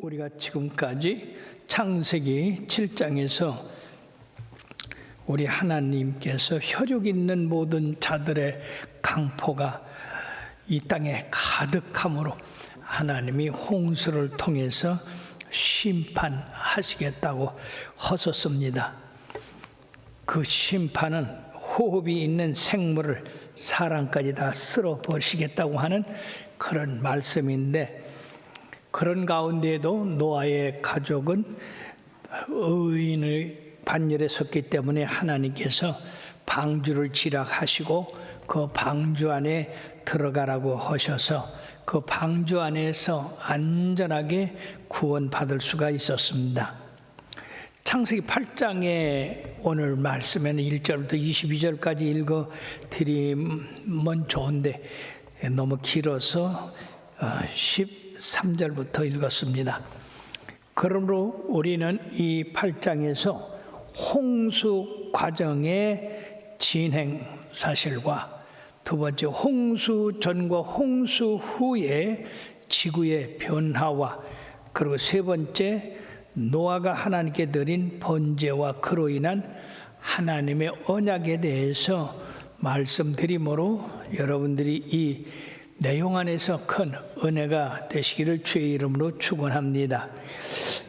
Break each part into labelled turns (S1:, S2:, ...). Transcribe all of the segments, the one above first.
S1: 우리가 지금까지 창세기 7장에서 우리 하나님께서 혈육 있는 모든 자들의 강포가 이 땅에 가득함으로 하나님이 홍수를 통해서 심판하시겠다고 하셨습니다. 그 심판은 호흡이 있는 생물을 사람까지 다 쓸어버리시겠다고 하는 그런 말씀인데, 그런 가운데에도 노아의 가족은 의인의 반열에 섰기 때문에 하나님께서 방주를 지락하시고 그 방주 안에 들어가라고 하셔서 그 방주 안에서 안전하게 구원받을 수가 있었습니다. 창세기 8장의 오늘 말씀에는 1절부터 22절까지 읽어드리면 좋은데 너무 길어서 13절부터 읽었습니다. 그러므로 우리는 이 8장에서 홍수 과정의 진행 사실과 두 번째 홍수 전과 홍수 후의 지구의 변화와 그리고 세 번째 노아가 하나님께 드린 번제와 그로 인한 하나님의 언약에 대해서 말씀드림으로 여러분들이 이 내용 안에서 큰 은혜가 되시기를 주의 이름으로 축원합니다.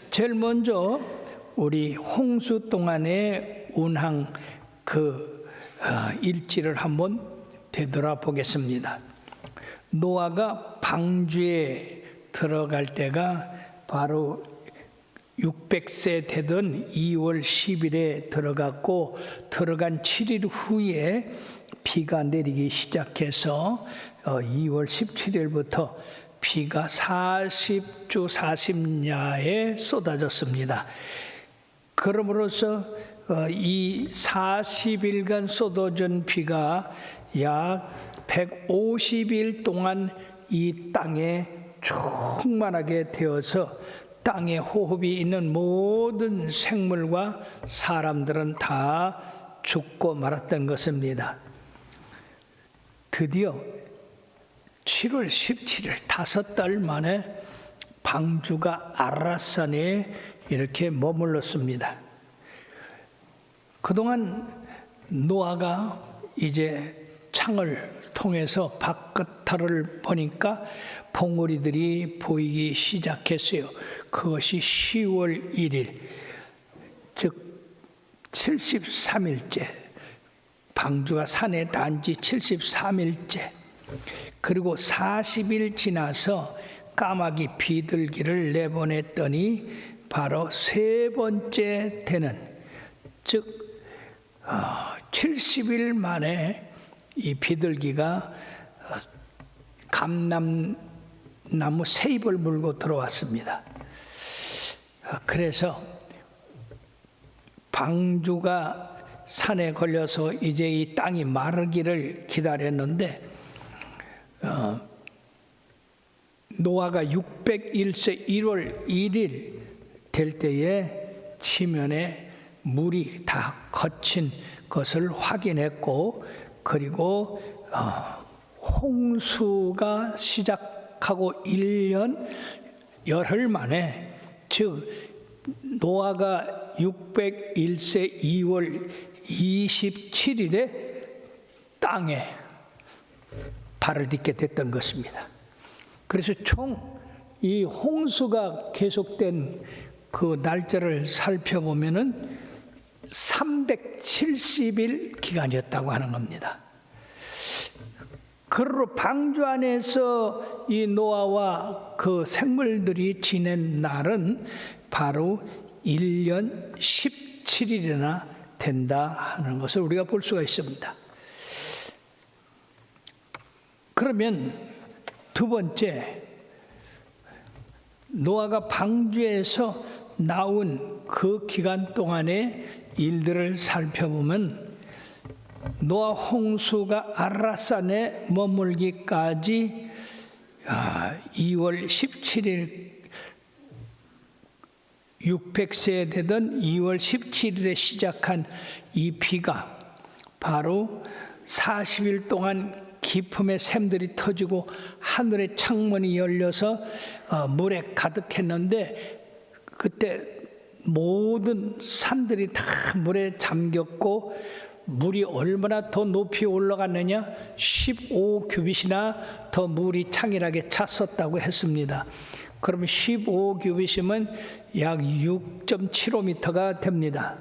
S1: 제일 먼저 우리 홍수 동안의 운항 일지를 한번 되돌아보겠습니다. 노아가 방주에 들어갈 때가 바로 600세 되던 2월 10일에 들어갔고, 들어간 7일 후에 비가 내리기 시작해서 2월 17일부터 비가 40주 40야에 쏟아졌습니다. 그럼으로써 이 40일간 쏟아진 비가 약 150일 동안 이 땅에 충만하게 되어서 땅에 호흡이 있는 모든 생물과 사람들은 다 죽고 말았던 것입니다. 드디어 7월 17일 5달 만에 방주가 아라산에 이렇게 머물렀습니다. 그동안 노아가 이제 창을 통해서 바깥을 보니까 봉우리들이 보이기 시작했어요. 그것이 10월 1일, 즉 73일째, 방주가 산에 단지 73일째, 그리고 40일 지나서 까마귀 비둘기를 내보냈더니 바로 세 번째 되는, 즉 70일 만에 이 비둘기가 감람나무 세잎을 물고 들어왔습니다. 그래서 방주가 산에 걸려서 이제 이 땅이 마르기를 기다렸는데, 노아가 601세 1월 1일 될 때에 지면에 물이 다 거친 것을 확인했고, 그리고 홍수가 시작하고 1년 열흘 만에, 즉 노아가 601세 2월 27일에 땅에 발을 딛게 됐던 것입니다. 그래서 총 이 홍수가 계속된 그 날짜를 살펴보면은 370일 기간이었다고 하는 겁니다. 그러므로 방주 안에서 이 노아와 그 생물들이 지낸 날은 바로 1년 17일이나 된다 하는 것을 우리가 볼 수가 있습니다. 그러면 두 번째, 노아가 방주에서 나온 그 기간 동안의 일들을 살펴보면, 노아 홍수가 아라산에 머물기까지 2월 17일 600세 되던 2월 17일에 시작한 이 비가 바로 40일 동안 깊음의 샘들이 터지고 하늘의 창문이 열려서 물에 가득했는데 그때 모든 산들이 다 물에 잠겼고 물이 얼마나 더 높이 올라갔느냐 15규빗이나 더 물이 창일하게 찼었다고 했습니다. 그러면 15규빗이면 약 6.75m가 됩니다.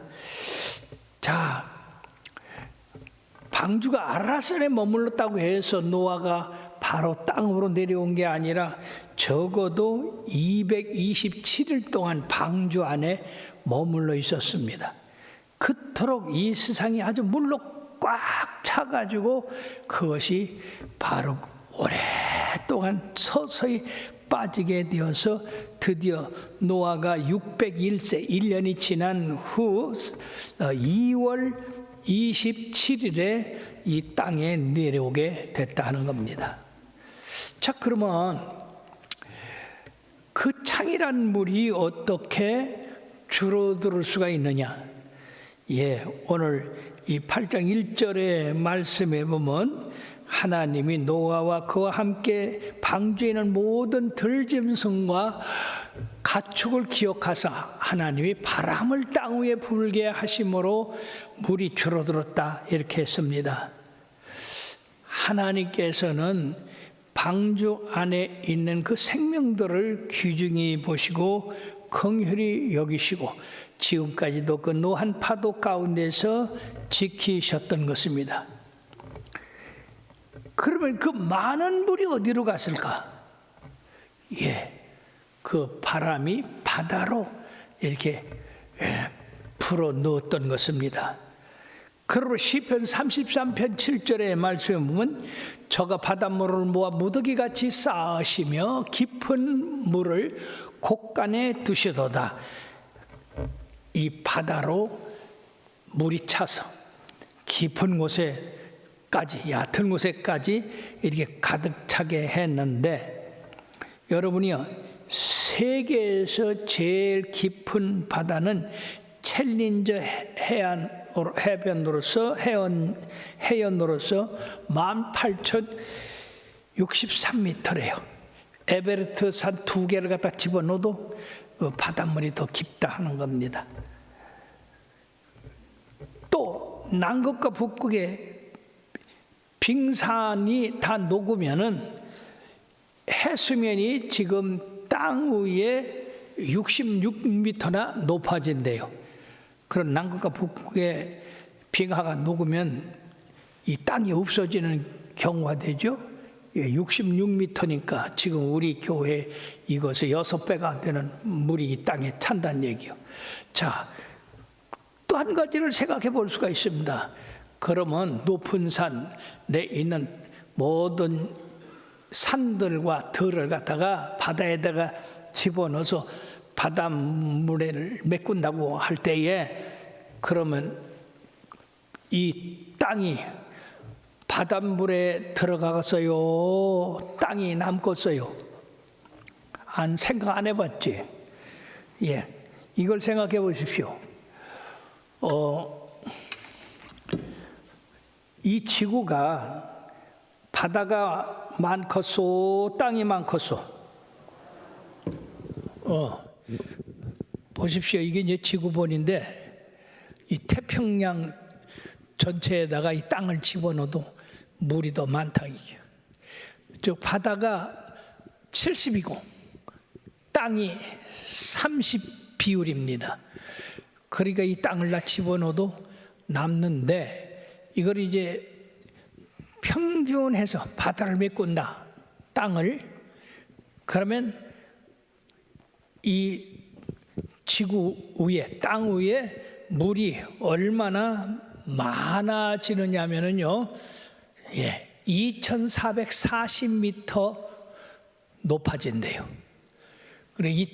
S1: 자, 방주가 아라산에 머물렀다고 해서 노아가 바로 땅으로 내려온 게 아니라 적어도 227일 동안 방주 안에 머물러 있었습니다. 그토록 이 세상이 아주 물로 꽉 차가지고 그것이 바로 오랫동안 서서히 빠지게 되어서 드디어 노아가 601세 1년이 지난 후 2월 27일에 이 땅에 내려오게 됐다는 겁니다. 자, 그러면 그 창이란 물이 어떻게 줄어들 수가 있느냐? 예, 오늘 이 8장 1절의 말씀에 보면 하나님이 노아와 그와 함께 방주에 있는 모든 들짐승과 가축을 기억하사 하나님이 바람을 땅 위에 불게 하심으로 물이 줄어들었다 이렇게 했습니다. 하나님께서는 방주 안에 있는 그 생명들을 귀중히 보시고 긍휼히 여기시고 지금까지도 그 노한 파도 가운데서 지키셨던 것입니다. 그러면 그 많은 물이 어디로 갔을까? 예, 그 바람이 바다로 이렇게 풀어 넣었던 것입니다. 그러므로 시편 33편 7절의 말씀에 보면 저가 바닷물을 모아 무더기같이 쌓으시며 깊은 물을 곳간에 두시도다. 이 바다로 물이 차서 깊은 곳에까지 얕은 곳에까지 이렇게 가득 차게 했는데 여러분이요 세계에서 제일 깊은 바다는 챌린저 해변으로서 18,063m래요. 에베레스트 산 2개를 갖다 집어넣어도 그 바닷물이 더 깊다 하는 겁니다. 또 남극과 북극에 빙산이 다 녹으면은 해수면이 지금 땅 위에 66m나 높아진대요. 그런 남극과 북극의 빙하가 녹으면 이 땅이 없어지는 경우가 되죠. 66m니까 지금 우리 교회 이것의 6배가 되는 물이 이 땅에 찬다는 얘기요. 자, 또 한 가지를 생각해 볼 수가 있습니다. 그러면 높은 산에 있는 모든 산들과 들을 갖다가 바다에다가 집어넣어서 바닷물을 메꾼다고 할 때에 그러면 이 땅이 바닷물에 들어가서요 땅이 남겠어요? 생각 안 해봤지? 예, 이걸 생각해 보십시오. 이 지구가 바다가 많겠소, 땅이 많겠소? 보십시오. 이게 이제 지구본인데 이 태평양 전체에다가 이 땅을 집어넣어도 물이 더 많다 이게. 즉 바다가 70이고 땅이 30 비율입니다. 그러니까 이 땅을 다 집어넣어도 남는데 이걸 이제 평균해서 바다를 메꾼다 땅을 그러면 이 지구 위에 땅 위에 물이 얼마나 많아지느냐 하면은요, 2440m 높아진대요. 그리고 이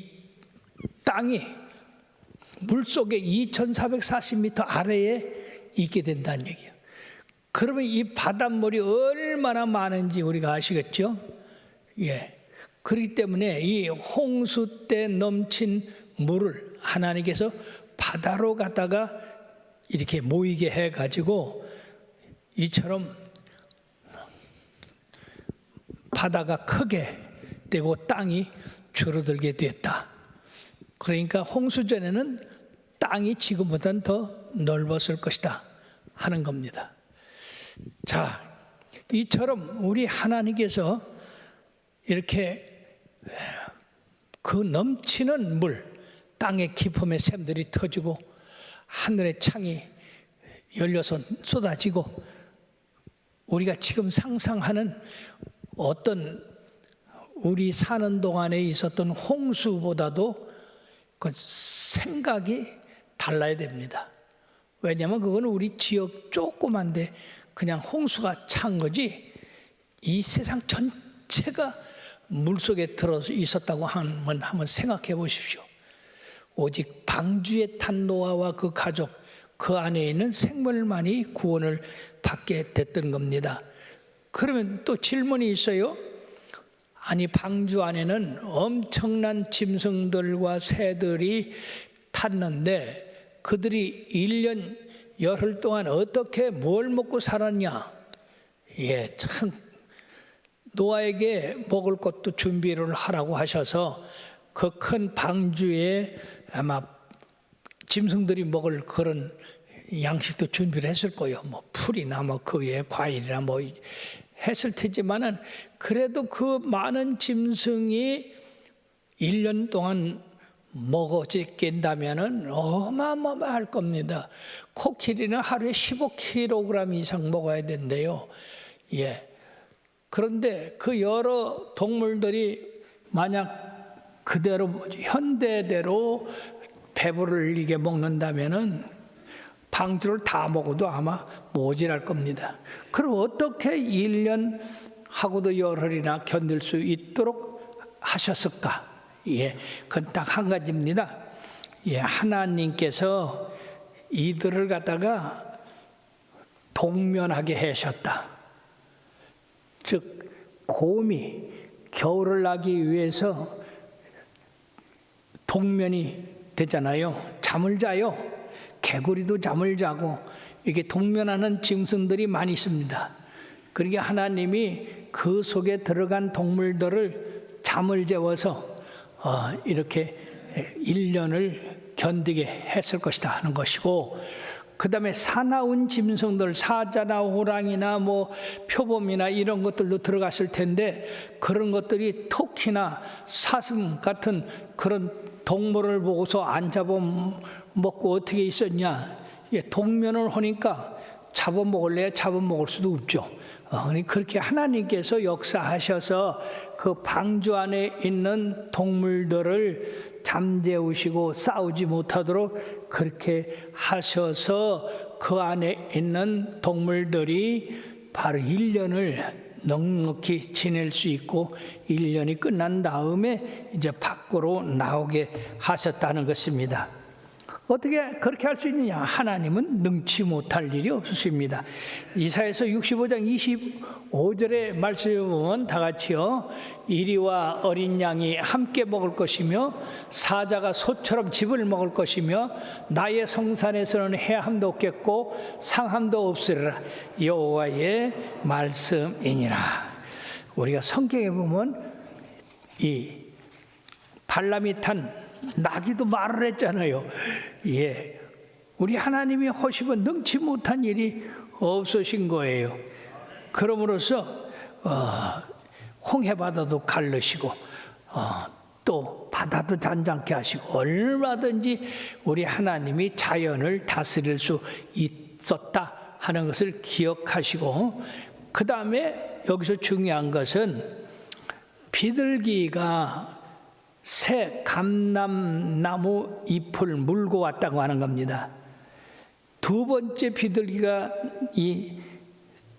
S1: 땅이 물속에 2440m 아래에 있게 된다는 얘기예요. 그러면 이 바닷물이 얼마나 많은지 우리가 아시겠죠? 예. 그렇기 때문에 이 홍수 때 넘친 물을 하나님께서 바다로 갖다가 이렇게 모이게 해가지고 이처럼 바다가 크게 되고 땅이 줄어들게 됐다. 그러니까 홍수 전에는 땅이 지금보다는 더 넓었을 것이다 하는 겁니다. 자, 이처럼 우리 하나님께서 이렇게 그 넘치는 물, 땅의 깊음의 샘들이 터지고 하늘의 창이 열려서 쏟아지고 우리가 지금 상상하는 어떤 우리 사는 동안에 있었던 홍수보다도 그 생각이 달라야 됩니다. 왜냐하면 그건 우리 지역 조그만데 그냥 홍수가 찬 거지 이 세상 전체가 물속에 들어서 있었다고 한번 생각해 보십시오. 오직 방주에 탄 노아와 그 가족, 그 안에 있는 생물만이 구원을 받게 됐던 겁니다. 그러면 또 질문이 있어요. 아니 방주 안에는 엄청난 짐승들과 새들이 탔는데 그들이 1년 열흘 동안 어떻게 뭘 먹고 살았냐? 예, 참 노아에게 먹을 것도 준비를 하라고 하셔서 그 큰 방주에 아마 짐승들이 먹을 그런 양식도 준비를 했을 거예요. 뭐 풀이나 뭐 그 외에 과일이나 뭐 했을 테지만은 그래도 그 많은 짐승이 1년 동안 먹어진다면은 어마어마할 겁니다. 코끼리는 하루에 15kg 이상 먹어야 된대요. 예. 그런데 그 여러 동물들이 만약 그대로 현대대로 배부르게 먹는다면은 방주를 다 먹어도 아마 모자랄 겁니다. 그럼 어떻게 1년 하고도 열흘이나 견딜 수 있도록 하셨을까? 예, 그건 딱 한 가지입니다. 예, 하나님께서 이들을 갖다가 동면하게 하셨다. 즉 곰이 겨울을 나기 위해서 동면이 되잖아요. 잠을 자요. 개구리도 잠을 자고 이게 동면하는 짐승들이 많이 있습니다. 그러니까 하나님이 그 속에 들어간 동물들을 잠을 재워서 이렇게 1년을 견디게 했을 것이다 하는 것이고, 그 다음에 사나운 짐승들, 사자나 호랑이나 뭐 표범이나 이런 것들도 들어갔을 텐데 그런 것들이 토끼나 사슴 같은 그런 동물을 보고서 안 잡아먹고 어떻게 있었냐? 동면을 하니까 잡아먹을래야 잡아먹을 수도 없죠. 그렇게 하나님께서 역사하셔서 그 방주 안에 있는 동물들을 잠재우시고 싸우지 못하도록 그렇게 하셔서 그 안에 있는 동물들이 바로 1년을 넉넉히 지낼 수 있고 1년이 끝난 다음에 이제 밖으로 나오게 하셨다는 것입니다. 어떻게 그렇게 할 수 있느냐? 하나님은 능치 못할 일이 없으십니다. 이사야서 65장 25절의 말씀을 보면 다 같이요. 이리와 어린 양이 함께 먹을 것이며 사자가 소처럼 즙을 먹을 것이며 나의 성산에서는 해함도 없겠고 상함도 없으리라. 여호와의 말씀이니라. 우리가 성경에 보면 이 발람이 탄 나귀도 말을 했잖아요. 예, 우리 하나님이 하시고 능치 못한 일이 없으신 거예요. 그러므로서 홍해바다도 갈르시고 또 바다도 잔잔케 하시고 얼마든지 우리 하나님이 자연을 다스릴 수 있었다 하는 것을 기억하시고, 그 다음에 여기서 중요한 것은 비둘기가 새 감람나무 잎을 물고 왔다고 하는 겁니다. 두 번째 비둘기가 이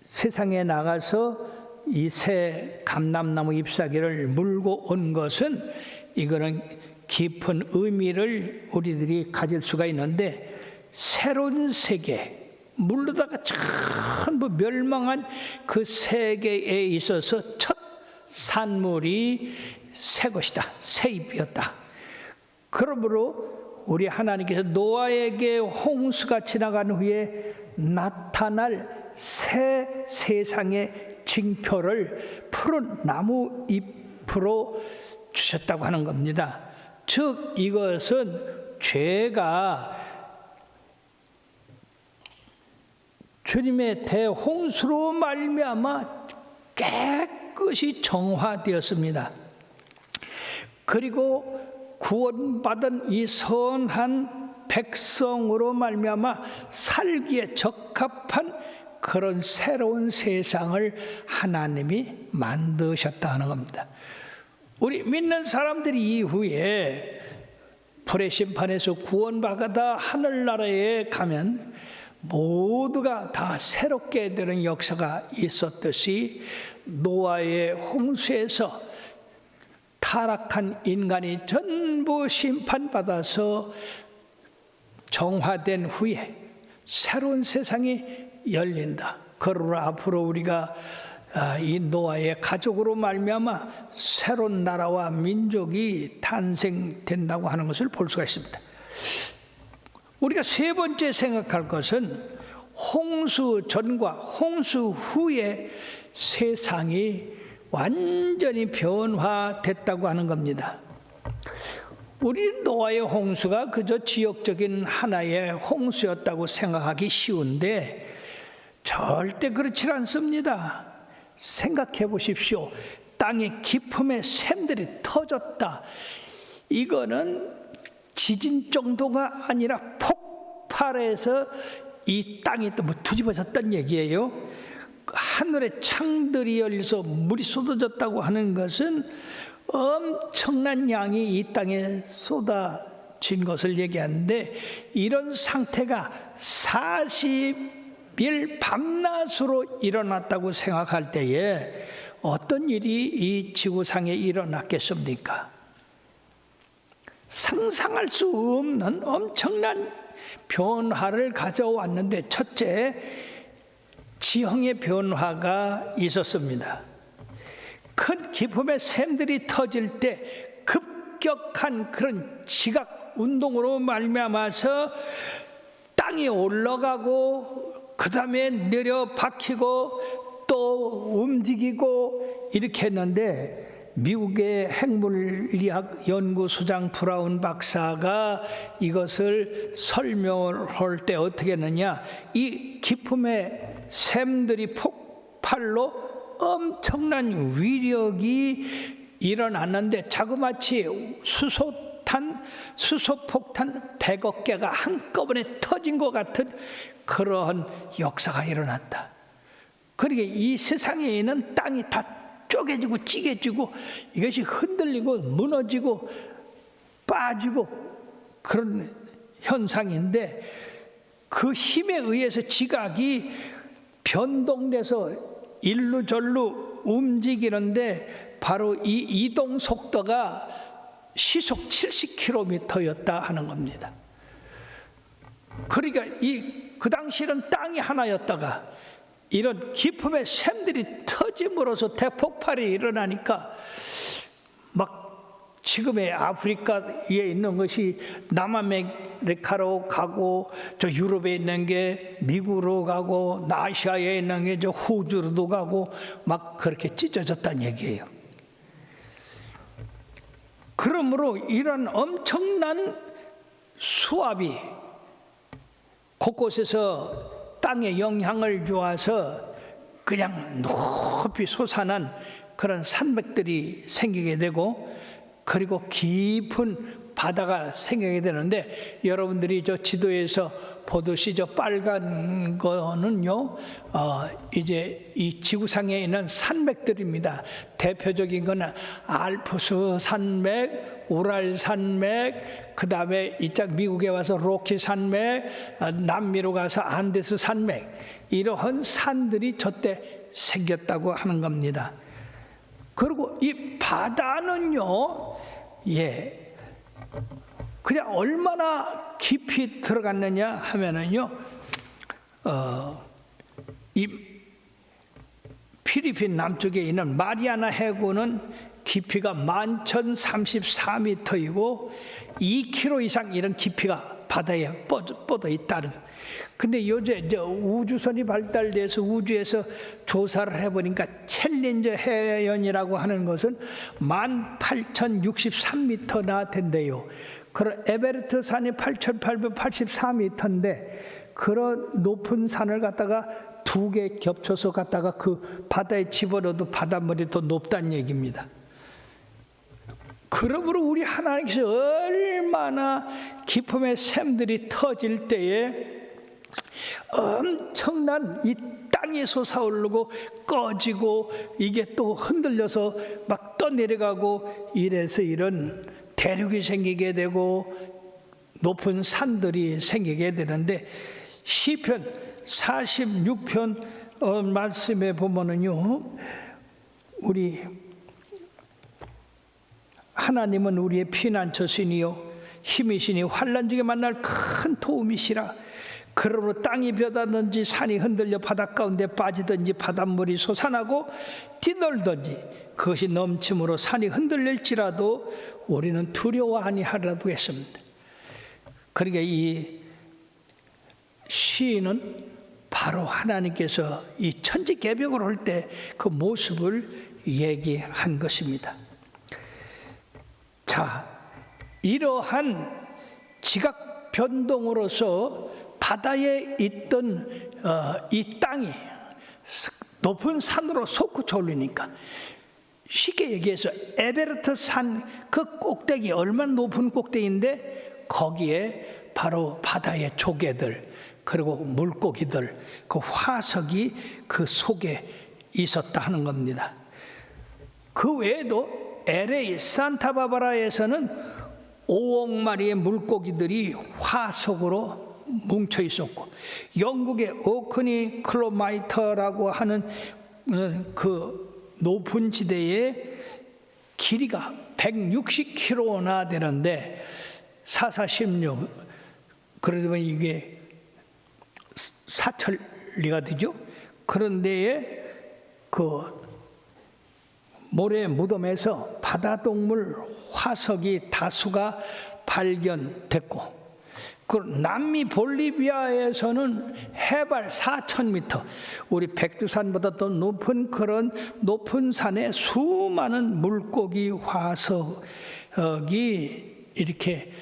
S1: 세상에 나가서 이 새 감람나무 잎사귀를 물고 온 것은 이거는 깊은 의미를 우리들이 가질 수가 있는데, 새로운 세계, 물르다가 전부 멸망한 그 세계에 있어서 첫 산물이 새 것이다, 새 잎이었다. 그러므로 우리 하나님께서 노아에게 홍수가 지나간 후에 나타날 새 세상의 징표를 푸른 나무 잎으로 주셨다고 하는 겁니다. 즉 이것은 죄가 주님의 대홍수로 말미암아 깨끗이 정화되었습니다. 그리고 구원받은 이 선한 백성으로 말미암아 살기에 적합한 그런 새로운 세상을 하나님이 만드셨다 하는 겁니다. 우리 믿는 사람들이 이후에 불의 심판에서 구원받아 하늘나라에 가면 모두가 다 새롭게 되는 역사가 있었듯이 노아의 홍수에서 타락한 인간이 전부 심판받아서 정화된 후에 새로운 세상이 열린다. 그러므로 앞으로 우리가 이 노아의 가족으로 말미암아 새로운 나라와 민족이 탄생된다고 하는 것을 볼 수가 있습니다. 우리가 세 번째 생각할 것은 홍수 전과 홍수 후에 세상이 완전히 변화됐다고 하는 겁니다. 우리 노아의 홍수가 그저 지역적인 하나의 홍수였다고 생각하기 쉬운데 절대 그렇지 않습니다. 생각해 보십시오. 땅의 깊음에 샘들이 터졌다. 이거는 지진 정도가 아니라 폭발해서 이 땅이 또 뒤집어졌다는 얘기예요. 하늘의 창들이 열려서 물이 쏟아졌다고 하는 것은 엄청난 양이 이 땅에 쏟아진 것을 얘기하는데, 이런 상태가 40일 밤낮으로 일어났다고 생각할 때에 어떤 일이 이 지구상에 일어났겠습니까? 상상할 수 없는 엄청난 변화를 가져왔는데, 첫째, 지형의 변화가 있었습니다. 큰 기품의 샘들이 터질 때 급격한 그런 지각 운동으로 말미암아서 땅이 올라가고 그 다음에 내려 박히고 또 움직이고 이렇게 했는데, 미국의 핵물리학 연구소장 브라운 박사가 이것을 설명을 할 때 어떻게 했느냐, 이 기품의 샘들이 폭발로 엄청난 위력이 일어났는데 자그마치 수소폭탄 100억 개가 한꺼번에 터진 것 같은 그러한 역사가 일어났다. 그러니까 이 세상에 있는 땅이 다 쪼개지고 찌개지고 이것이 흔들리고 무너지고 빠지고 그런 현상인데, 그 힘에 의해서 지각이 변동돼서 일루절루 움직이는데 바로 이 이동 속도가 시속 70km였다 하는 겁니다. 그러니까 그 당시에는 땅이 하나였다가 이런 기품의 샘들이 터짐으로써 대폭발이 일어나니까 막 지금의 아프리카에 있는 것이 남아메리카로 가고, 저 유럽에 있는 게 미국으로 가고, 아시아에 있는 게 저 호주로도 가고 막 그렇게 찢어졌다는 얘기예요. 그러므로 이런 엄청난 수압이 곳곳에서 땅에 영향을 주어서 그냥 높이 솟아난 그런 산맥들이 생기게 되고, 그리고 깊은 바다가 생기게 되는데, 여러분들이 저 지도에서 보듯이 저 빨간 거는요, 이제 이 지구상에 있는 산맥들입니다. 대표적인 거는 알프스 산맥, 우랄 산맥, 그 다음에 이쪽 미국에 와서 로키 산맥, 남미로 가서 안데스 산맥, 이러한 산들이 저때 생겼다고 하는 겁니다. 그리고 이 바다는요, 그냥 얼마나 깊이 들어갔느냐 하면은요, 이 필리핀 남쪽에 있는 마리아나 해구는 깊이가 11,034m이고 2km 이상 이런 깊이가 바다에 뻗어 있다는 거예요. 근데 요새 이제 우주선이 발달돼서 우주에서 조사를 해보니까 챌린저 해연이라고 하는 것은 18,063m나 된대요. 그런 에베레스트 산이 8,884m인데 그런 높은 산을 갖다가 두 개 겹쳐서 갖다가 그 바다에 집어넣어도 바닷물이 더 높다는 얘기입니다. 그러므로 우리 하나님께서 얼마나 기쁨의 샘들이 터질 때에 엄청난 이 땅이 솟아오르고 꺼지고 이게 또 흔들려서 막 떠내려가고 이래서 이런 대륙이 생기게 되고 높은 산들이 생기게 되는데 시편 46편 말씀에 보면은요, 우리 하나님은 우리의 피난처시니요 힘이시니 환난 중에 만날 큰 도움이시라. 그러므로 땅이 벼닿든지 산이 흔들려 바닷가운데 빠지든지 바닷물이 솟아나고 뛰놀든지 그것이 넘침으로 산이 흔들릴지라도 우리는 두려워 아니하리라고 했습니다. 그러니까 이 시인은 바로 하나님께서 이 천지개벽을 할 때 그 모습을 얘기한 것입니다. 자, 이러한 지각 변동으로서 바다에 있던 이 땅이 높은 산으로 솟구쳐 올리니까, 쉽게 얘기해서 에베레스트 산 그 꼭대기, 얼마나 높은 꼭대기인데 거기에 바로 바다의 조개들 그리고 물고기들, 그 화석이 그 속에 있었다 하는 겁니다. 그 외에도 LA 산타바바라에서는 5억 마리의 물고기들이 화석으로 뭉쳐 있었고, 영국의 오크니 클로마이터라고 하는 그 높은 지대에 길이가 160km나 되는데 4416, 그러면 이게 사천리가 되죠. 그런 데에 그 모래 무덤에서 바다동물 화석이 다수가 발견됐고, 그 남미 볼리비아에서는 해발 4,000m, 우리 백두산보다 더 높은 그런 높은 산에 수많은 물고기 화석이 이렇게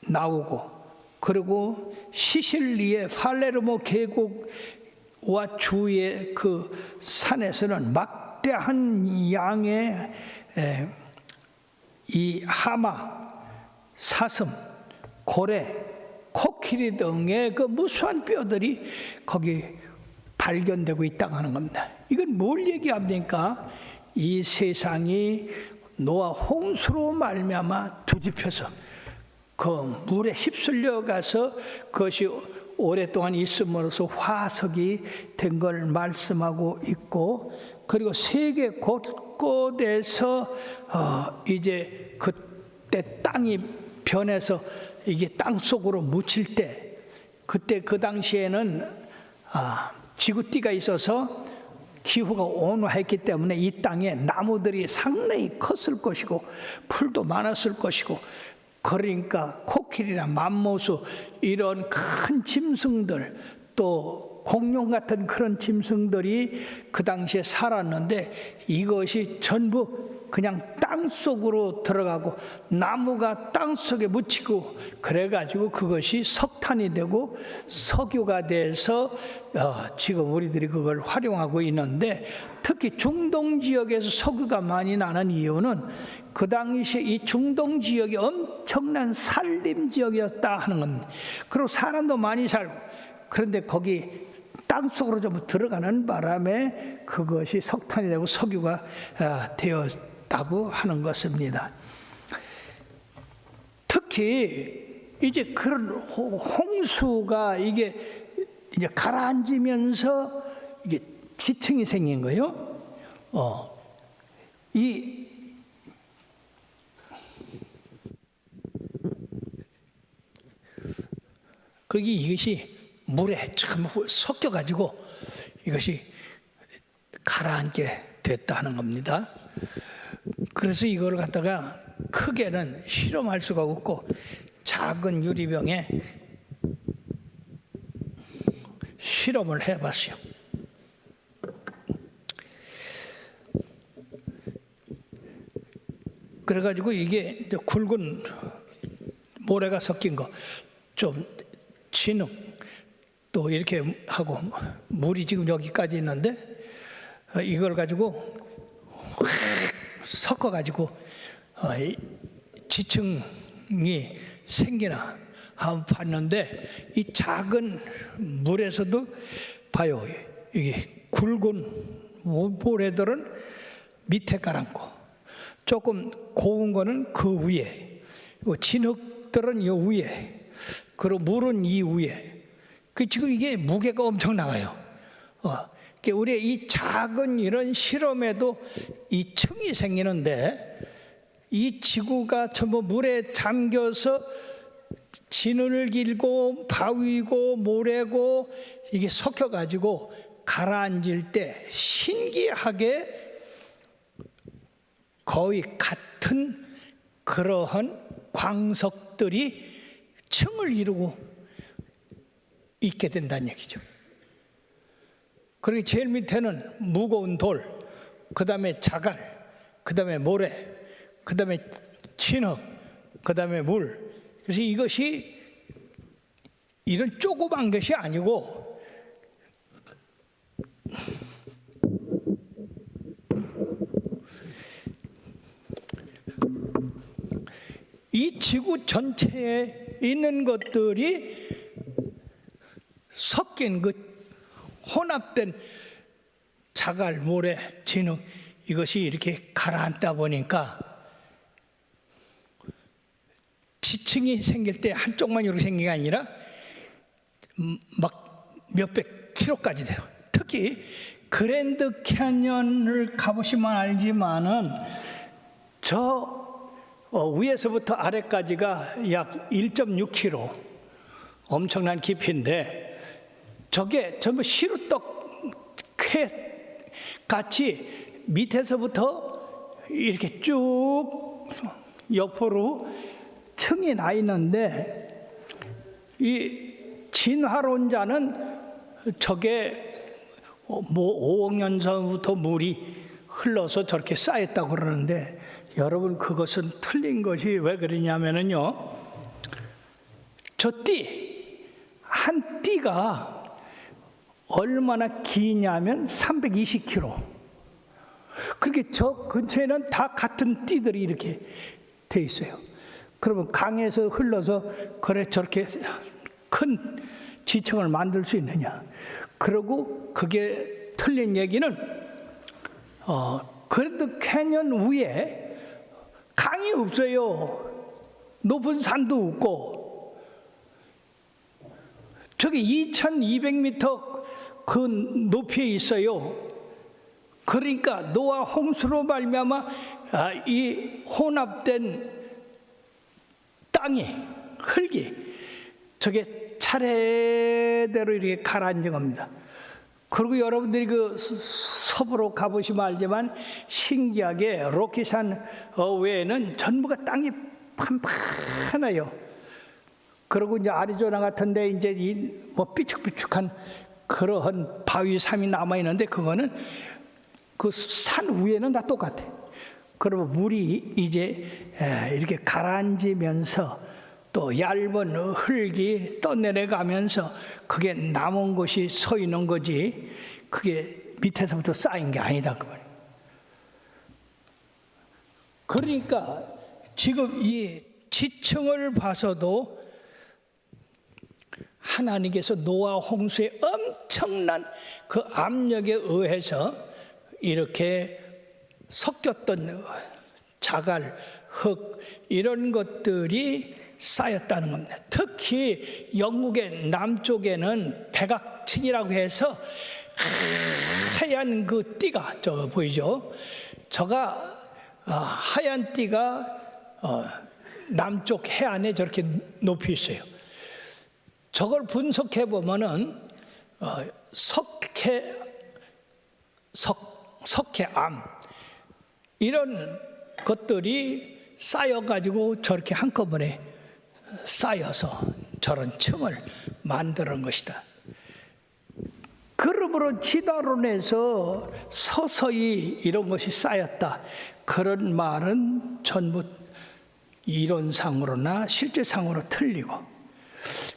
S1: 나오고, 그리고 시실리의 팔레르모 계곡과 주위의 그 산에서는 막대한 양의 이 하마, 사슴, 고래, 코끼리 등의 그 무수한 뼈들이 거기 발견되고 있다고 하는 겁니다. 이건 뭘 얘기합니까? 이 세상이 노아 홍수로 말미암아 뒤집혀서 그 물에 휩쓸려 가서 그것이 오랫동안 있음으로써 화석이 된 걸 말씀하고 있고, 그리고 세계 곳곳에서 이제 그때 땅이 변해서 이게 땅 속으로 묻힐 때, 그때 그 당시에는 지구띠가 있어서 기후가 온화했기 때문에 이 땅에 나무들이 상당히 컸을 것이고 풀도 많았을 것이고, 그러니까 코끼리나 맘모수 이런 큰 짐승들, 또 공룡 같은 그런 짐승들이 그 당시에 살았는데, 이것이 전부 그냥 땅 속으로 들어가고 나무가 땅 속에 묻히고 그래가지고 그것이 석탄이 되고 석유가 돼서 지금 우리들이 그걸 활용하고 있는데, 특히 중동 지역에서 석유가 많이 나는 이유는 그 당시에 이 중동 지역이 엄청난 산림 지역이었다 하는 겁니다. 그리고 사람도 많이 살고, 그런데 거기 땅속으로 좀 들어가는 바람에 그것이 석탄이 되고 석유가 되었다고 하는 것입니다. 특히 이제 그런 홍수가 이게 이제 가라앉으면서 이게 지층이 생긴 거예요. 이것이 물에 참 섞여가지고 이것이 가라앉게 됐다는 겁니다. 그래서 이걸 갖다가 크게는 실험할 수가 없고 작은 유리병에 실험을 해봤어요. 그래가지고 이게 이제 굵은 모래가 섞인 거, 좀 진흙 또 이렇게 하고 물이 지금 여기까지 있는데 이걸 가지고 섞어가지고 지층이 생기나 한번 봤는데 이 작은 물에서도 봐요. 이게 굵은 모래들은 밑에 깔았고 조금 고운 거는 그 위에, 진흙들은 이 위에, 그리고 물은 이 위에. 지금 이게 무게가 엄청 나가요. 우리 이 작은 이런 실험에도 이 층이 생기는데 이 지구가 전부 물에 잠겨서 진흙이고 바위고 모래고 이게 섞여가지고 가라앉을 때 신기하게 거의 같은 그러한 광석들이 층을 이루고 있게 된다는 얘기죠. 그리고 제일 밑에는 무거운 돌, 그 다음에 자갈, 그 다음에 모래, 그 다음에 진흙, 그 다음에 물. 그래서 이것이 이런 조그만 것이 아니고 이 지구 전체에 있는 것들이 섞인 그 혼합된 자갈, 모래, 진흙 이것이 이렇게 가라앉다 보니까 지층이 생길 때 한쪽만 이렇게 생긴 게 아니라 막 몇백 킬로까지 돼요. 특히 그랜드 캐년을 가보시면 알지만은 저 위에서부터 아래까지가 약 1.6km 엄청난 깊이인데 저게 전부 시루떡 쾌 같이 밑에서부터 이렇게 쭉 옆으로 층이 나 있는데 이 진화론자는 저게 뭐 5억 년 전부터 물이 흘러서 저렇게 쌓였다고 그러는데 여러분 그것은 틀린 것이 왜 그러냐면은요, 저 한 띠가 얼마나 기냐면 320km. 그렇게 저 근처에는 다 같은 띠들이 이렇게 돼 있어요. 그러면 강에서 흘러서 그래 저렇게 큰 지층을 만들 수 있느냐? 그리고 그게 틀린 얘기는 그랜드 캐년 위에 강이 없어요. 높은 산도 없고. 저기 2200m 그 높이에 있어요. 그러니까 노아 홍수로 말미암아 이 혼합된 땅이, 흙이 저게 차례대로 이렇게 가라앉은 겁니다. 그리고 여러분들이 그 서부로 가보시면 알지만 신기하게 로키산 외에는 전부가 땅이 판판해요. 그리고 이제 아리조나 같은데 이제 뭐 삐죽삐죽한 그러한 바위 삶이 남아 있는데 그거는 그 산 위에는 다 똑같아. 그러면 물이 이제 이렇게 가라앉으면서 또 얇은 흙이 떠내려가면서 그게 남은 것이 서 있는 거지 그게 밑에서부터 쌓인 게 아니다 그 말이에요. 그러니까 지금 이 지층을 봐서도 하나님께서 노아 홍수의 엄청난 그 압력에 의해서 이렇게 섞였던 자갈, 흙 이런 것들이 쌓였다는 겁니다. 특히 영국의 남쪽에는 백악층이라고 해서 하얀 그 띠가 저 보이죠? 저가 하얀 띠가 남쪽 해안에 저렇게 높이 있어요. 저걸 분석해 보면은 석회암 이런 것들이 쌓여가지고 저렇게 한꺼번에 쌓여서 저런 층을 만드는 것이다. 그러므로 진화론에서 서서히 이런 것이 쌓였다, 그런 말은 전부 이론상으로나 실제상으로 틀리고,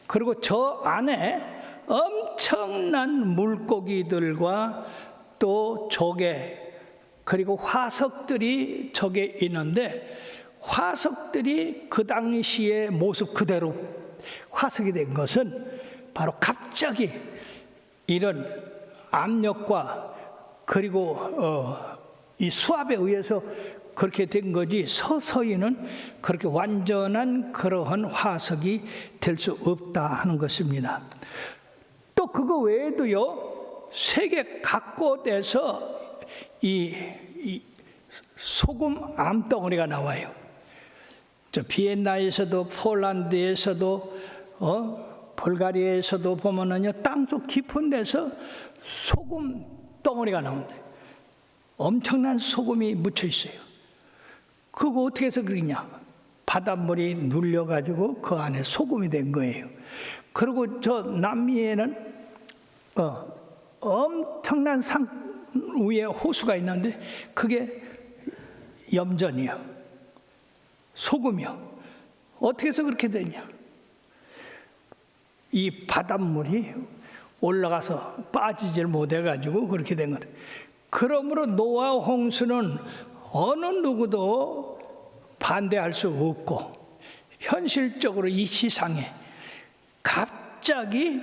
S1: 그리고 저 안에 엄청난 물고기들과 또 조개 그리고 화석들이 저게 있는데, 화석들이 그 당시의 모습 그대로 화석이 된 것은 바로 갑자기 이런 압력과 그리고 이 수압에 의해서 그렇게 된 거지, 서서히는 그렇게 완전한 그러한 화석이 될 수 없다 하는 것입니다. 또 그거 외에도요, 세계 각곳에서 이 소금 암덩어리가 나와요. 저 비엔나에서도, 폴란드에서도, 불가리아에서도 보면은요, 땅속 깊은 데서 소금 덩어리가 나옵니다. 엄청난 소금이 묻혀 있어요. 그거 어떻게 해서 그러냐? 바닷물이 눌려가지고 그 안에 소금이 된 거예요. 그리고 저 남미에는 엄청난 산 위에 호수가 있는데 그게 염전이요, 소금이요. 어떻게 해서 그렇게 되냐? 이 바닷물이 올라가서 빠지질 못해가지고 그렇게 된 거예요. 그러므로 노아 홍수는 어느 누구도 반대할 수 없고, 현실적으로 이 시상에 갑자기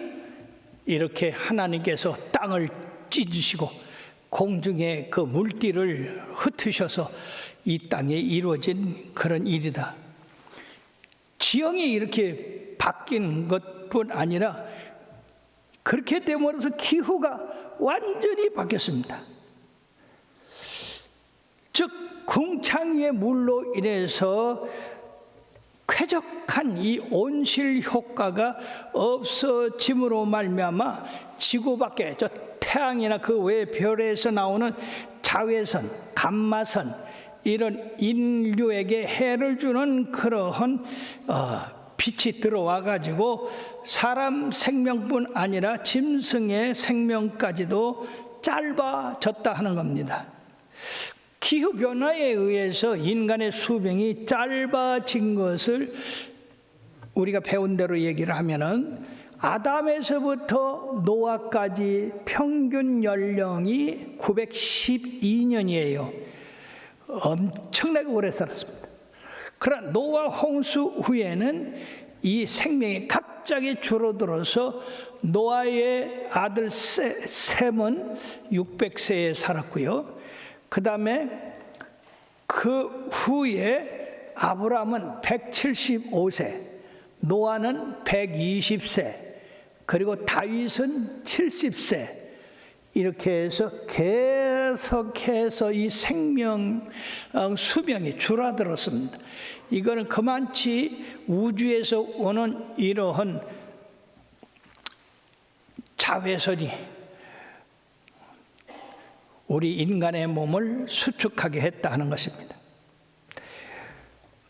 S1: 이렇게 하나님께서 땅을 찢으시고 공중에 그 물띠를 흩으셔서 이 땅에 이루어진 그런 일이다. 지형이 이렇게 바뀐 것뿐 아니라 그렇게 됨으로써 기후가 완전히 바뀌었습니다. 즉 궁창의 물로 인해서 쾌적한 이 온실 효과가 없어짐으로 말미암아 지구밖에 저 태양이나 그 외 별에서 나오는 자외선, 감마선, 이런 인류에게 해를 주는 그러한 빛이 들어와 가지고 사람 생명뿐 아니라 짐승의 생명까지도 짧아졌다 하는 겁니다. 기후변화에 의해서 인간의 수명이 짧아진 것을 우리가 배운 대로 얘기를 하면은, 아담에서부터 노아까지 평균 연령이 912년이에요. 엄청나게 오래 살았습니다. 그러나 노아 홍수 후에는 이 생명이 갑자기 줄어들어서 노아의 아들 셈은 600세에 살았고요. 그 다음에 그 후에 아브라함은 175세, 노아는 120세, 그리고 다윗은 70세, 이렇게 해서 계속해서 이 생명 수명이 줄어들었습니다. 이거는 그만치 우주에서 오는 이러한 자외선이 우리 인간의 몸을 수축하게 했다 하는 것입니다.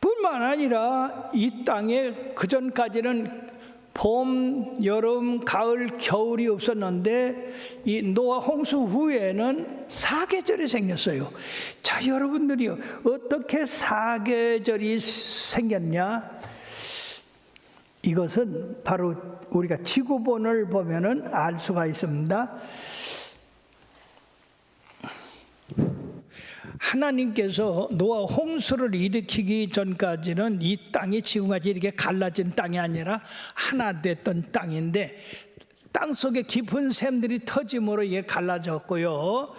S1: 뿐만 아니라 이 땅에 그전까지는 봄, 여름, 가을, 겨울이 없었는데 이 노아 홍수 후에는 사계절이 생겼어요. 자, 여러분들이 어떻게 사계절이 생겼냐? 이것은 바로 우리가 지구본을 보면은 알 수가 있습니다. 하나님께서 노아 홍수를 일으키기 전까지는 이 땅이 지금까지 이렇게 갈라진 땅이 아니라 하나 됐던 땅인데, 땅 속에 깊은 샘들이 터짐으로 이게 갈라졌고요.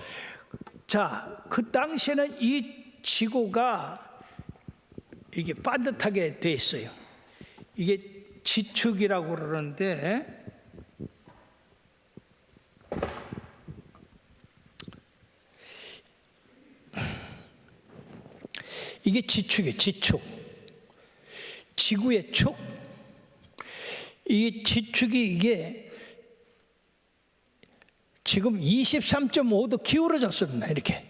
S1: 자, 그 당시에는 이 지구가 이게 반듯하게 돼 있어요. 이게 지축이라고 그러는데, 이게 지축이에요. 지축. 지구의 축. 이 지축이 이게 지금 23.5도 기울어졌습니다. 이렇게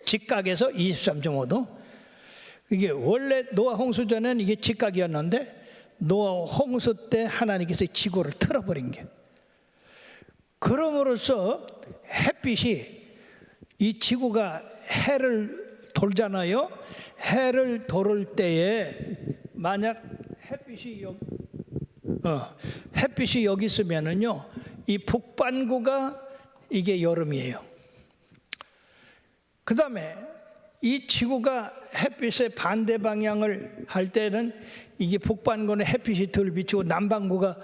S1: 직각에서 23.5도. 이게 원래 노아 홍수 전에는 이게 직각이었는데 노아 홍수 때 하나님께서 지구를 틀어버린 게. 그럼으로써 햇빛이, 이 지구가 해를 돌잖아요. 해를 돌을 때에 만약 햇빛이 여기 있으면은요, 이 북반구가 이게 여름이에요. 그 다음에 이 지구가 햇빛의 반대 방향을 할 때는 이게 북반구는 햇빛이 덜 비치고 남반구가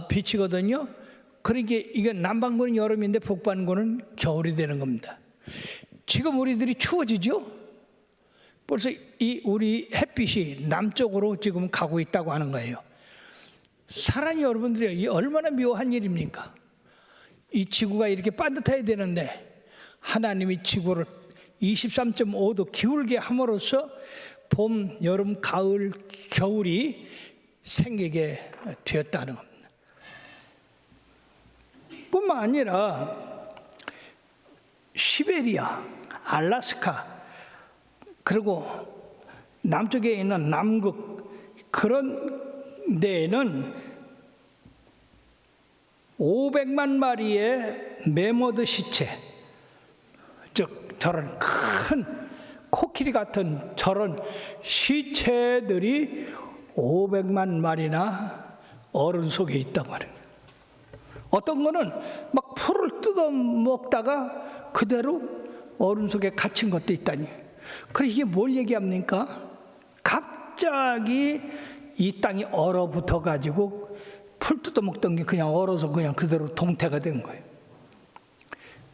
S1: 비치거든요. 그러니까 이게 남반구는 여름인데 북반구는 겨울이 되는 겁니다. 지금 우리들이 추워지죠? 벌써 우리 햇빛이 남쪽으로 지금 가고 있다고 하는 거예요. 사랑하는 여러분들이 얼마나 묘한 일입니까? 이 지구가 이렇게 반듯해야 되는데 하나님이 지구를 23.5도 기울게 함으로써 봄, 여름, 가을, 겨울이 생기게 되었다는 겁니다. 뿐만 아니라 시베리아, 알래스카, 그리고 남쪽에 있는 남극, 그런 데에는 500만 마리의 매머드 시체, 즉 저런 큰 코끼리 같은 저런 시체들이 500만 마리나 얼음 속에 있단 말이에요. 어떤 거는 막 풀을 뜯어 먹다가 그대로 얼음 속에 갇힌 것도 있다니. 그래, 이게 뭘 얘기합니까? 갑자기 이 땅이 얼어붙어 가지고 풀 뜯어 먹던 게 그냥 얼어서 그냥 그대로 동태가 된 거예요.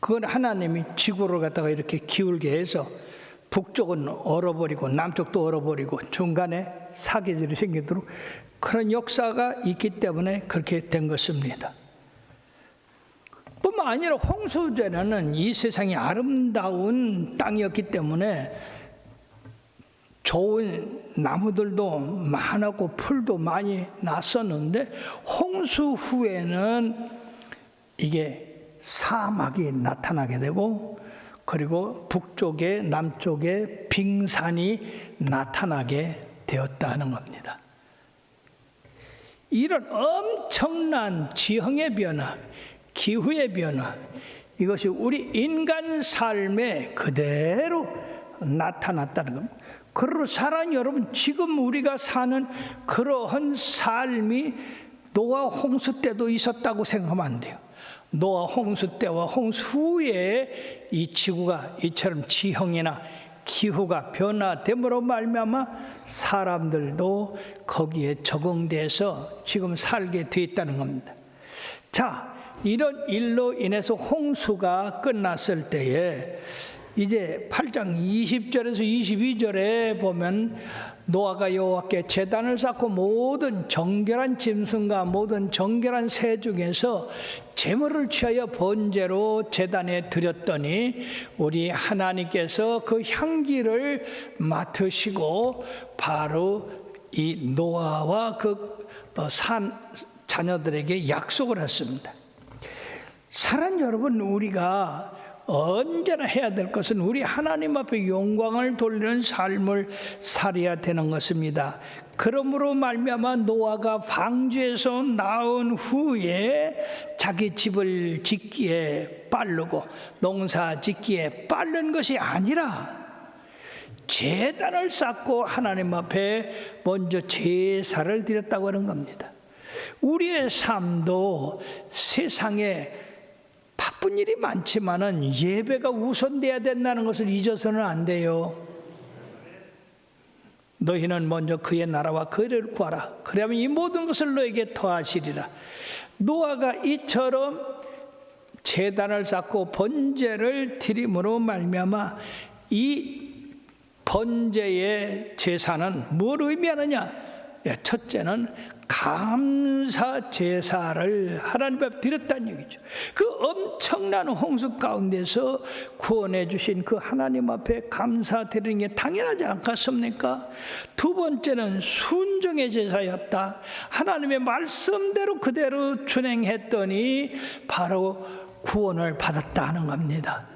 S1: 그건 하나님이 지구를 갖다가 이렇게 기울게 해서 북쪽은 얼어버리고 남쪽도 얼어버리고 중간에 사계절이 생기도록 그런 역사가 있기 때문에 그렇게 된 것입니다. 뿐만 아니라 홍수전에는 이 세상이 아름다운 땅이었기 때문에 좋은 나무들도 많았고 풀도 많이 났었는데 홍수 후에는 이게 사막이 나타나게 되고 그리고 북쪽에 남쪽에 빙산이 나타나게 되었다는 겁니다. 이런 엄청난 지형의 변화, 기후의 변화, 이것이 우리 인간 삶에 그대로 나타났다는 겁니다. 그러므로 사랑하는 여러분, 지금 우리가 사는 그러한 삶이 노아 홍수 때도 있었다고 생각하면 안 돼요. 노아 홍수 때와 홍수 후에 이 지구가 이처럼 지형이나 기후가 변화됨으로 말미암아 사람들도 거기에 적응돼서 지금 살게 돼 있다는 겁니다. 자, 이런 일로 인해서 홍수가 끝났을 때에 이제 8장 20절에서 22절에 보면 노아가 여호와께 제단을 쌓고 모든 정결한 짐승과 모든 정결한 새 중에서 제물을 취하여 번제로 제단에 드렸더니 우리 하나님께서 그 향기를 맡으시고 바로 이 노아와 그 자녀들에게 약속을 했습니다. 사랑하는 여러분, 우리가 언제나 해야 될 것은 우리 하나님 앞에 영광을 돌리는 삶을 살아야 되는 것입니다. 그러므로 말미암아 노아가 방주에서 나온 후에 자기 집을 짓기에 빠르고 농사 짓기에 빠른 것이 아니라 제단을 쌓고 하나님 앞에 먼저 제사를 드렸다고 하는 겁니다. 우리의 삶도 세상에 바쁜 일이 많지만은 예배가 우선돼야 된다는 것을 잊어서는 안 돼요. 너희는 먼저 그의 나라와 그를 구하라. 그러면 이 모든 것을 너에게 더하시리라. 노아가 이처럼 제단을 쌓고 번제를 드림으로 말미암아 이 번제의 제사는 뭘 의미하느냐? 첫째는 감사 제사를 하나님 앞에 드렸다는 얘기죠. 그 엄청난 홍수 가운데서 구원해 주신 그 하나님 앞에 감사드리는 게 당연하지 않겠습니까? 두 번째는 순종의 제사였다. 하나님의 말씀대로 그대로 준행했더니 바로 구원을 받았다는 겁니다.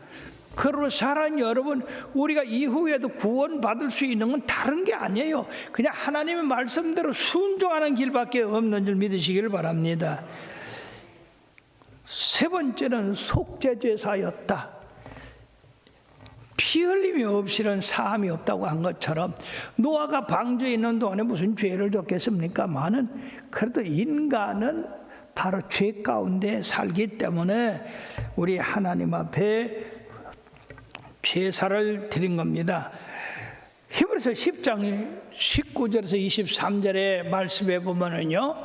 S1: 그러므로 사랑하는 여러분, 우리가 이후에도 구원받을 수 있는 건 다른 게 아니에요. 그냥 하나님의 말씀대로 순종하는 길밖에 없는 줄 믿으시길 바랍니다. 세 번째는 속죄제사였다. 피 흘림이 없이는 사함이 없다고 한 것처럼 노아가 방주에 있는 동안에 무슨 죄를 졌겠습니까만은 그래도 인간은 바로 죄 가운데 살기 때문에 우리 하나님 앞에 제사를 드린 겁니다. 히브리서 10장 19절에서 23절의 말씀에 보면은요,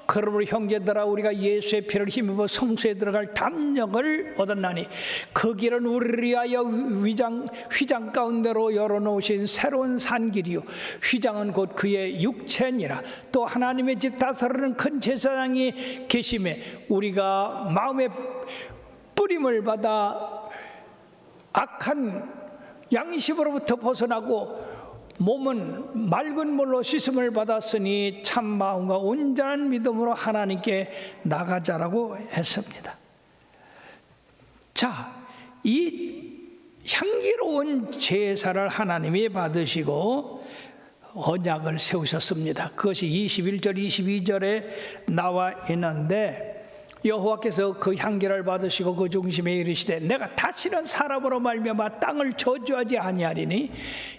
S1: 그러므로 형제들아 우리가 예수의 피를 힘입어 성소에 들어갈 담력을 얻었나니 그 길은 우리를 위하여 휘장 가운데로 열어놓으신 새로운 산길이요 휘장은 곧 그의 육체니라. 또 하나님의 집 다스리는 큰 제사장이 계심에 우리가 마음의 뿌림을 받아 악한 양심으로부터 벗어나고 몸은 맑은 물로 씻음을 받았으니 참 마음과 온전한 믿음으로 하나님께 나가자라고 했습니다. 자, 이 향기로운 제사를 하나님이 받으시고 언약을 세우셨습니다. 그것이 21절 22절에 나와 있는데 여호와께서 그 향기를 받으시고 그 중심에 이르시되 내가 다시는 사람으로 말미암아 땅을 저주하지 아니하리니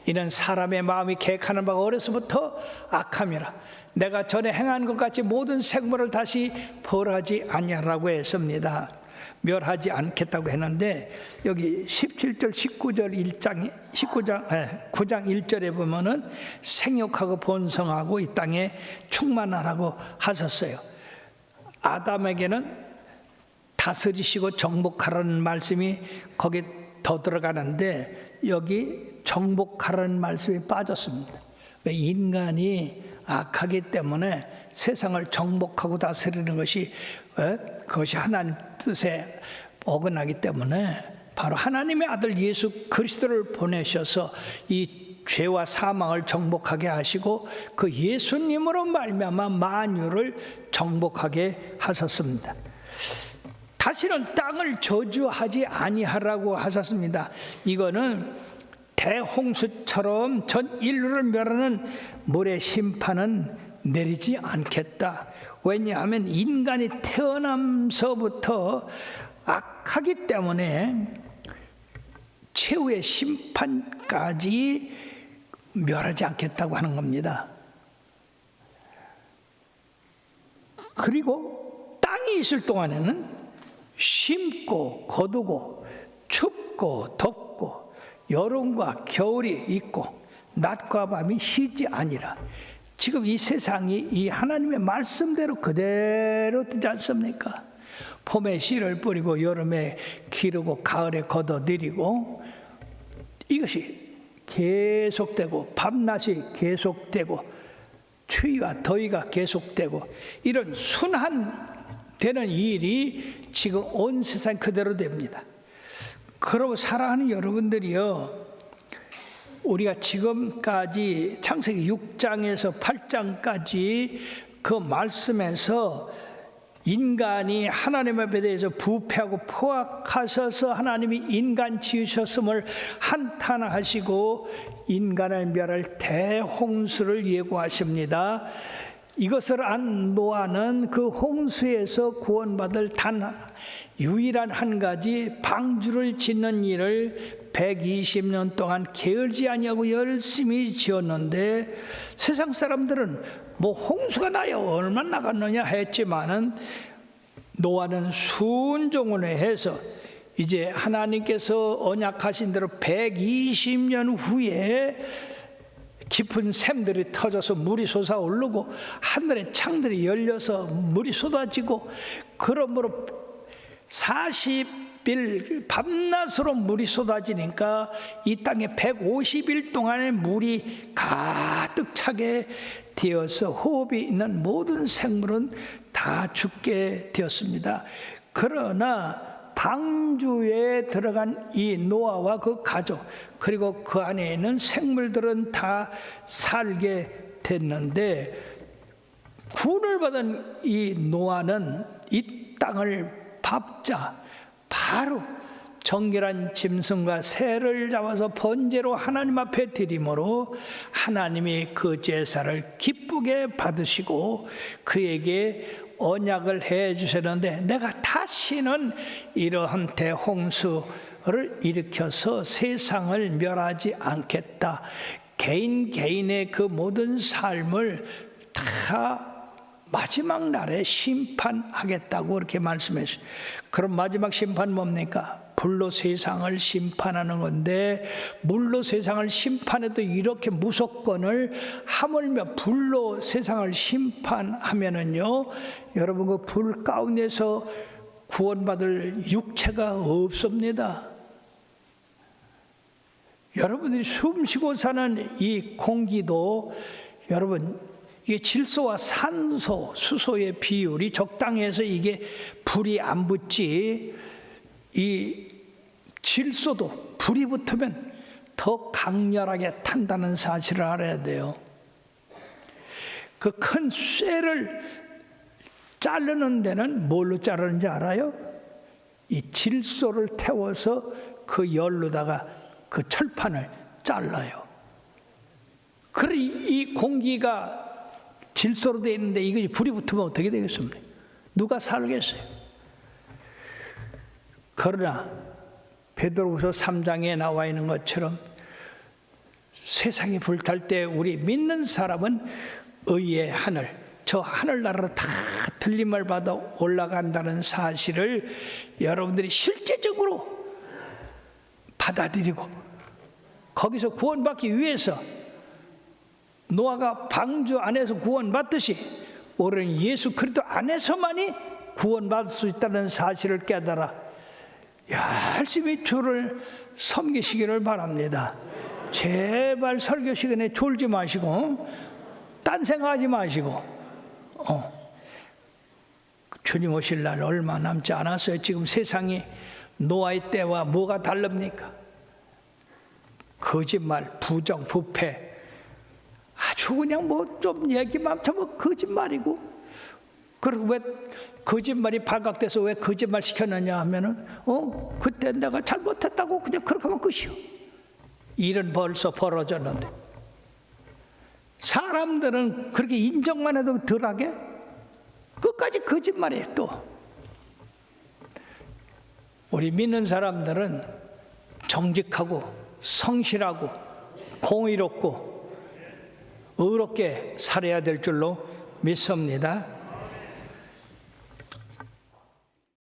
S1: 이는 사람의 마음이 계획하는 바가 어려서부터 악함이라. 내가 전에 행한 것 같이 모든 생물을 다시 벌하지 아니하라고 했습니다. 멸하지 않겠다고 했는데 여기 17절 9장 1절에 보면은 생육하고 번성하고 이 땅에 충만하라고 하셨어요. 아담에게는 다스리시고 정복하라는 말씀이 거기 더 들어가는데 여기 정복하라는 말씀이 빠졌습니다. 왜? 인간이 악하기 때문에 세상을 정복하고 다스리는 것이 그것이 하나님 뜻에 어긋나기 때문에 바로 하나님의 아들 예수 그리스도를 보내셔서 이 죄와 사망을 정복하게 하시고 그 예수님으로 말미암아 만유를 정복하게 하셨습니다. 다시는 땅을 저주하지 아니하라고 하셨습니다. 이거는 대홍수처럼 전 인류를 멸하는 물의 심판은 내리지 않겠다. 왜냐하면 인간이 태어남서부터 악하기 때문에 최후의 심판까지 멸하지 않겠다고 하는 겁니다. 그리고 땅이 있을 동안에는 심고 거두고 춥고 덥고 여름과 겨울이 있고 낮과 밤이 쉬지 아니라. 지금 이 세상이 이 하나님의 말씀대로 그대로 되지 않습니까? 봄에 씨를 뿌리고 여름에 기르고 가을에 걷어들이고 이것이 계속되고 밤낮이 계속되고 추위와 더위가 계속되고 이런 순환되는 일이 지금 온 세상 그대로 됩니다. 그러고 사랑하는 여러분들이요, 우리가 지금까지 창세기 6장에서 8장까지 그 말씀에서 인간이 하나님 앞에 대해서 부패하고 포악하셔서 하나님이 인간 지으셨음을 한탄하시고 인간을 멸할 대홍수를 예고하십니다. 이것을 안 노아는 그 홍수에서 구원받을 단 유일한 한 가지 방주를 짓는 일을 120년 동안 게을지 아니하고 열심히 지었는데 세상 사람들은 뭐 홍수가 나야 얼마나 나갔느냐 했지만은 노아는 순종을 해서 이제 하나님께서 언약하신 대로 120년 후에 깊은 샘들이 터져서 물이 솟아오르고 하늘의 창들이 열려서 물이 쏟아지고 그러므로 40일 밤낮으로 물이 쏟아지니까 이 땅에 150일 동안의 물이 가득 차게 되어서 호흡이 있는 모든 생물은 다 죽게 되었습니다. 그러나 방주에 들어간 이 노아와 그 가족 그리고 그 안에 있는 생물들은 다 살게 됐는데 구원을 받은 이 노아는 이 땅을 밟자 바로 정결한 짐승과 새를 잡아서 번제로 하나님 앞에 드림으로 하나님이 그 제사를 기쁘게 받으시고 그에게 언약을 해 주셨는데 내가 다시는 이러한 대홍수를 일으켜서 세상을 멸하지 않겠다. 개인의 그 모든 삶을 다 마지막 날에 심판하겠다고 그렇게 말씀했어요. 그럼 마지막 심판 뭡니까? 불로 세상을 심판하는 건데, 물로 세상을 심판해도 이렇게 무조건을 하물며 불로 세상을 심판하면은요, 여러분 그 불 가운데서 구원받을 육체가 없습니다. 여러분들이 숨쉬고 사는 이 공기도 여러분 이게 질소와 산소, 수소의 비율이 적당해서 이게 불이 안 붙지, 이 질소도 불이 붙으면 더 강렬하게 탄다는 사실을 알아야 돼요. 그 큰 쇠를 자르는 데는 뭘로 자르는지 알아요? 이 질소를 태워서 그 열로다가 그 철판을 잘라요. 그래 이 공기가 질소로 되어 있는데 이것이 불이 붙으면 어떻게 되겠습니까? 누가 살겠어요? 그러나 베드로후서 3장에 나와 있는 것처럼 세상이 불탈 때 우리 믿는 사람은 의의 하늘, 저 하늘나라로 다 들림을 받아 올라간다는 사실을 여러분들이 실제적으로 받아들이고 거기서 구원받기 위해서 노아가 방주 안에서 구원받듯이 우리는 예수 그리스도 안에서만이 구원받을 수 있다는 사실을 깨달아 열심히 주를 섬기시기를 바랍니다. 제발 설교 시간에 졸지 마시고 딴 생각하지 마시고 주님 오실 날 얼마 남지 않았어요. 지금 세상이 노아의 때와 뭐가 다릅니까? 거짓말, 부정, 부패 아주 그냥 뭐 좀 얘기만 하면 거짓말이고, 그리고 왜 거짓말이 발각돼서 왜 거짓말 시켰느냐 하면은 그때 내가 잘못했다고 그냥 그렇게 하면 끝이요. 일은 벌써 벌어졌는데 사람들은 그렇게 인정만 해도 덜하게 끝까지 거짓말이에요. 또 우리 믿는 사람들은 정직하고 성실하고 공의롭고 의롭게 살아야 될 줄로 믿습니다.